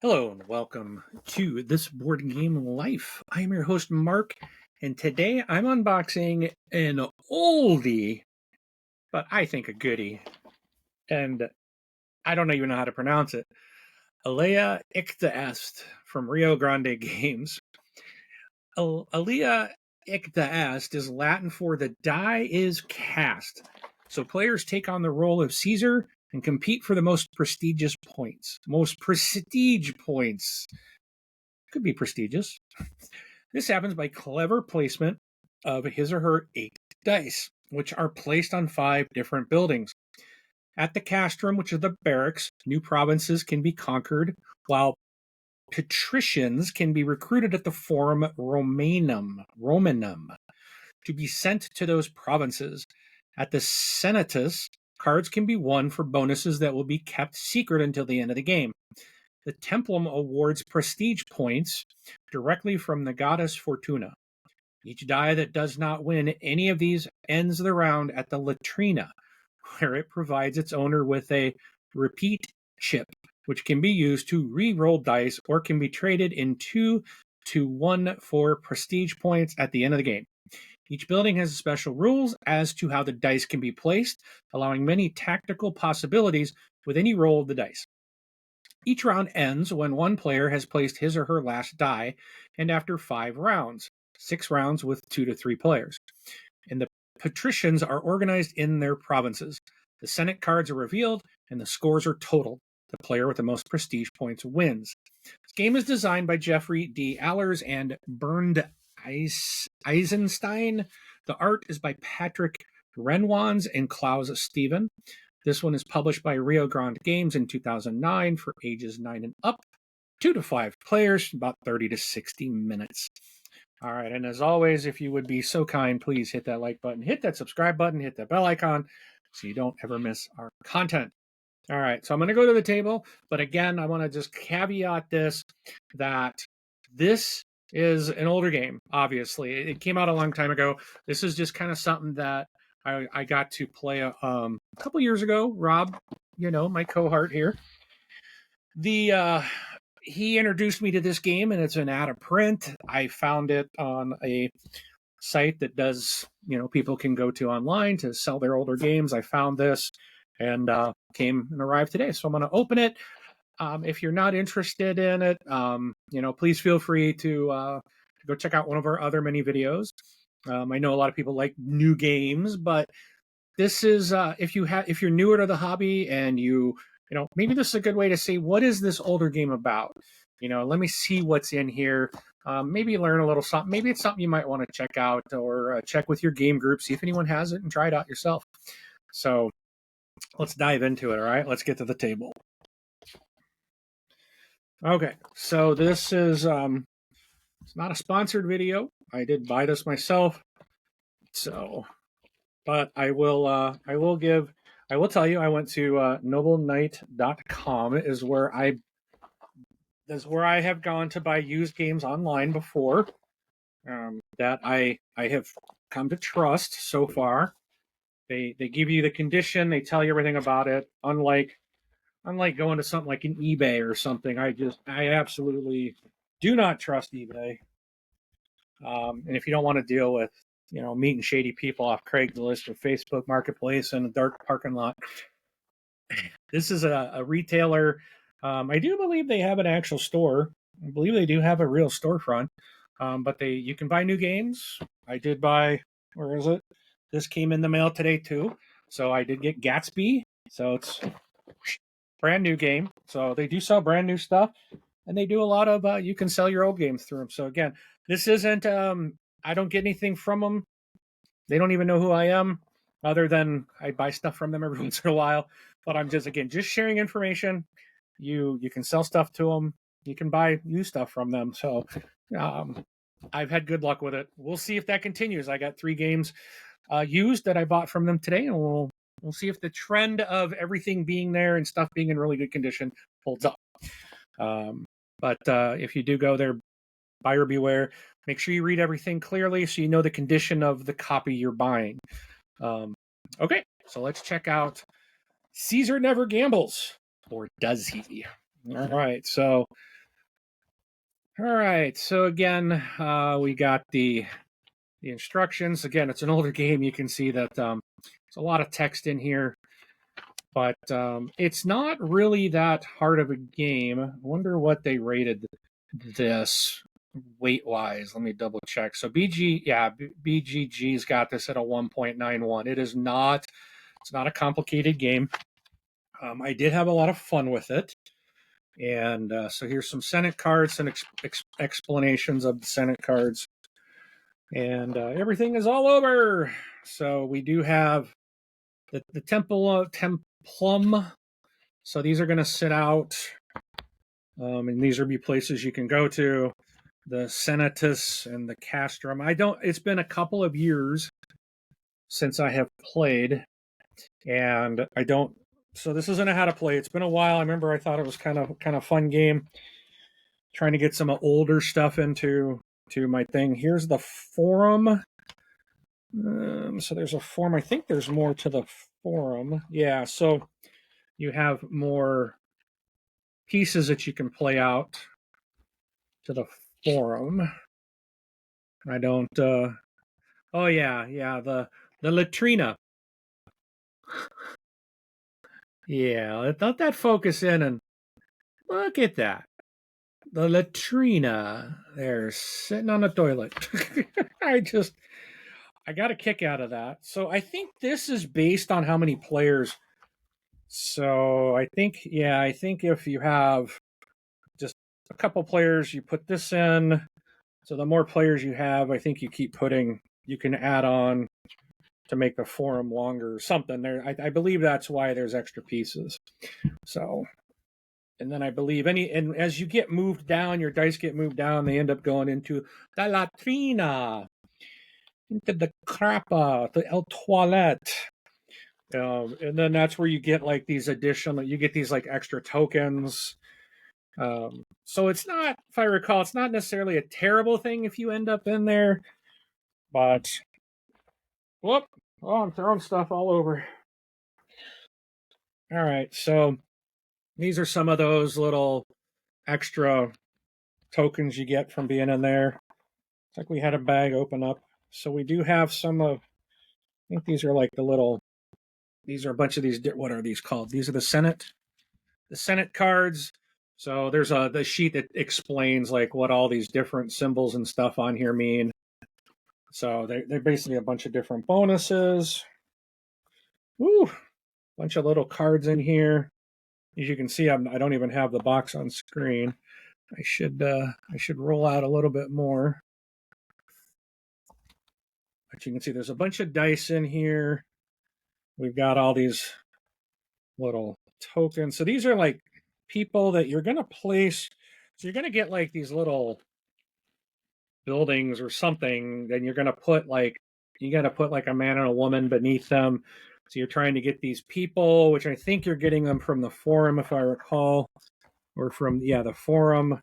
Hello and welcome to This Board Game Life. I am your host, Mark, and today I'm unboxing an oldie, but I think a goodie, and I don't even know how to pronounce it. Alea Iacta Est from Rio Grande Games. Alea Iacta Est is Latin for the die is cast. So players take on the role of Caesar and compete for the most prestigious points. Most prestige points. Could be prestigious. This happens by clever placement of his or her 8 dice, which are placed on 5 different buildings. At the castrum, which is the barracks, new provinces can be conquered, while patricians can be recruited at the Forum Romanum to be sent to those provinces. At the Senatus, cards can be won for bonuses that will be kept secret until the end of the game. The Templum awards prestige points directly from the goddess Fortuna. Each die that does not win any of these ends the round at the Latrina, where it provides its owner with a repeat chip, which can be used to re-roll dice or can be traded in 2-1 for prestige points at the end of the game. Each building has special rules as to how the dice can be placed, allowing many tactical possibilities with any roll of the dice. Each round ends when one player has placed his or her last die, and after 5 rounds, 6 rounds with 2 to 3 players. And the patricians are organized in their provinces. The Senate cards are revealed, and the scores are totaled. The player with the most prestige points wins. This game is designed by Jeffrey D. Allers and Bernd Eisenstein. The art is by Patrick Renwans and Klaus Steven. This one is published by Rio Grande Games in 2009 for ages 9 and up, 2 to 5 players, about 30 to 60 minutes. All right, and as always, if you would be so kind, please hit that like button, hit that subscribe button, hit that bell icon so you don't ever miss our content. All right, so I'm going to go to the table, but again, I want to just caveat this, that this is an older game, obviously. It came out a long time ago. This is just kind of something that I got to play a couple years ago. Rob, my cohort here, he introduced me to this game, and it's an out of print. I found it on a site that does, people can go to online to sell their older games. I found this and came and arrived today. So I'm going to open it. If you're not interested in it, please feel free to go check out one of our other mini videos. I know a lot of people like new games, but this is if you're newer to the hobby and maybe this is a good way to see what is this older game about. Let me see what's in here. Maybe learn a little something. Maybe it's something you might want to check out or check with your game group, see if anyone has it, and try it out yourself. So let's dive into it. All right, let's get to the table. Okay, so this is it's not a sponsored video. I did buy this myself, but I will tell you, I went to nobleknight.com is where I have gone to buy used games online before, that I have come to trust so far. They give you the condition, they tell you everything about it. Unlike going to something like an eBay or something, I absolutely do not trust eBay. And if you don't want to deal with meeting shady people off Craigslist or Facebook Marketplace in a dark parking lot, this is a retailer. I do believe they have an actual store. I believe they do have a real storefront. But you can buy new games. I did buy, where is it? This came in the mail today too. So I did get Gatsby. So it's brand new game. So they do sell brand new stuff, and they do a lot of you can sell your old games through them. So again, this isn't I don't get anything from them. They don't even know who I am, other than I buy stuff from them every once in a while. But I'm just sharing information. You can sell stuff to them. You can buy new stuff from them. So I've had good luck with it. We'll see if that continues. I got 3 games used that I bought from them today, and we'll see if the trend of everything being there and stuff being in really good condition holds up. But if you do go there, buyer beware. Make sure you read everything clearly so you know the condition of the copy you're buying. Okay, so let's check out Caesar Never Gambles, or does he? All right. So again, we got the instructions. Again, it's an older game. You can see that there's a lot of text in here, but it's not really that hard of a game. I wonder what they rated this weight wise. Let me double check. So BGG's got this at a 1.91. It's not a complicated game. I did have a lot of fun with it. And so here's some Senate cards and explanations of the Senate cards. And everything is all over. So we do have the Templum. So these are going to sit out. And these will be places you can go to. The Senatus and the Castrum. It's been a couple of years since I have played. And I don't. So this isn't a how to play. It's been a while. I remember I thought it was kind of fun game. Trying to get some older stuff into my thing. Here's the forum. So there's a forum. I think there's more to the forum. Yeah, so you have more pieces that you can play out to the forum. I don't. Oh yeah, the latrina. Yeah, let that focus in and look at that. The latrina. They're sitting on the toilet. I got a kick out of that. So I think this is based on how many players. So I think if you have just a couple players, you put this in. So the more players you have, I think you can add on to make the forum longer or something. I believe that's why there's extra pieces. So, and then I believe and as you get moved down, your dice get moved down, they end up going into the latrina, into the crappa, the el toilette. And then that's where you get like these like extra tokens. So it's not, if I recall, it's not necessarily a terrible thing if you end up in there, but I'm throwing stuff all over. All right, so these are some of those little extra tokens you get from being in there. It's like we had a bag open up. So we do have some of, I think these are like these are a bunch of these, what are these called? These are the Senate cards. So there's the sheet that explains like what all these different symbols and stuff on here mean. So they're basically a bunch of different bonuses. Woo! Bunch of little cards in here. As you can see, I don't even have the box on screen. I should roll out a little bit more. But you can see there's a bunch of dice in here. We've got all these little tokens. So these are like people that you're going to place. So you're going to get like these little buildings or something. Then you're going to put like a man and a woman beneath them. So you're trying to get these people, which I think you're getting them from the forum, if I recall, or from the forum.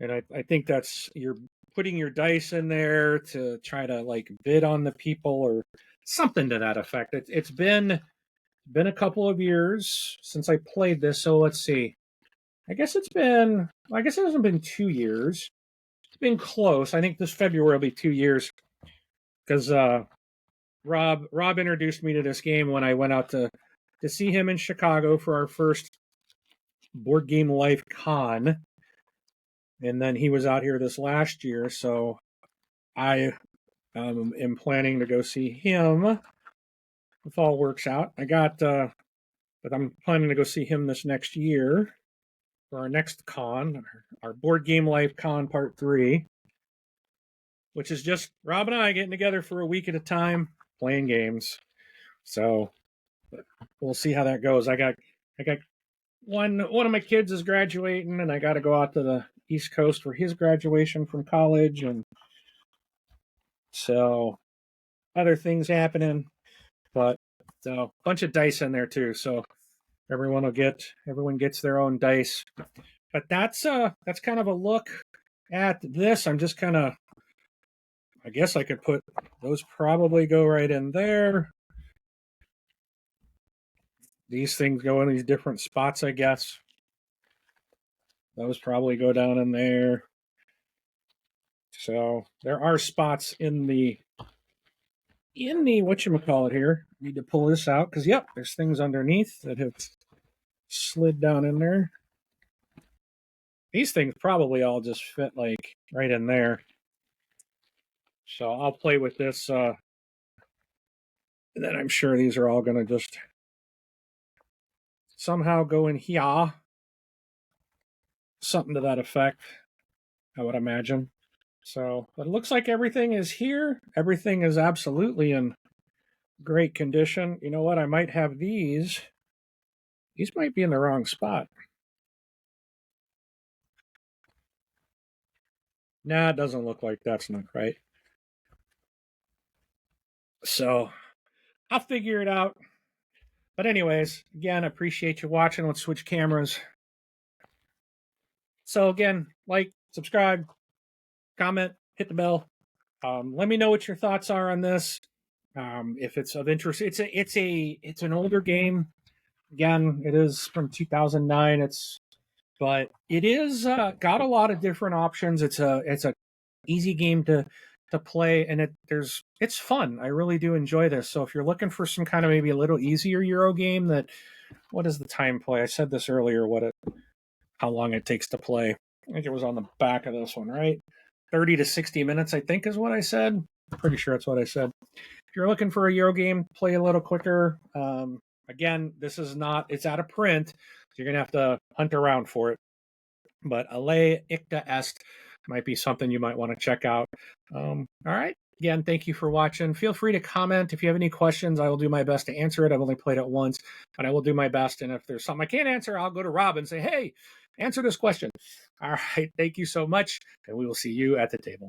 And I think you're putting your dice in there to try to like bid on the people or something to that effect. It's been a couple of years since I played this, so let's see. I guess it hasn't been 2 years. It's been close. I think this February will be 2 years because Rob introduced me to this game when I went out to see him in Chicago for our first Board Game Life Con. And then he was out here this last year, so I am planning to go see him if all works out. But I'm planning to go see him this next year for our next con, our Board Game Life Con Part 3, which is just Rob and I getting together for a week at a time playing games. So we'll see how that goes. I got one of my kids is graduating, and I got to go out to the East Coast for his graduation from college, and so other things happening. But so a bunch of dice in there too. So everyone gets their own dice. But that's kind of a look at this. I'm just kind of, I guess I could put those, probably go right in there. These things go in these different spots, I guess. Those probably go down in there. So there are spots in the whatchamacallit here. Need to pull this out because, yep, there's things underneath that have slid down in there. These things probably all just fit like right in there. So I'll play with this. And then I'm sure these are all going to just somehow go in here. Something to that effect, I would imagine. So, but it looks like everything is here. Everything is absolutely in great condition. You know what? I might have these. These might be in the wrong spot. Nah, it doesn't look like that's not right. So I'll figure it out. But anyways, again, I appreciate you watching. Let's switch cameras. So again, like, subscribe, comment, hit the bell. Let me know what your thoughts are on this. If it's of interest, it's an older game. Again, it is from 2009. But it is got a lot of different options. It's a easy game to play, and it's fun. I really do enjoy this. So if you're looking for some kind of maybe a little easier Euro game, what is the time play? I said this earlier. How long it takes to play? I think it was on the back of this one, right? 30 to 60 minutes, I think, is what I said. I'm pretty sure that's what I said. If you're looking for a Euro game, play a little quicker. Again, this is not, it's out of print. So you're going to have to hunt around for it. But Alea Iacta Est might be something you might want to check out. All right. Again, thank you for watching. Feel free to comment if you have any questions. I will do my best to answer it. I've only played it once, but I will do my best. And if there's something I can't answer, I'll go to Rob and say, hey, answer this question. All right. Thank you so much. And we will see you at the table.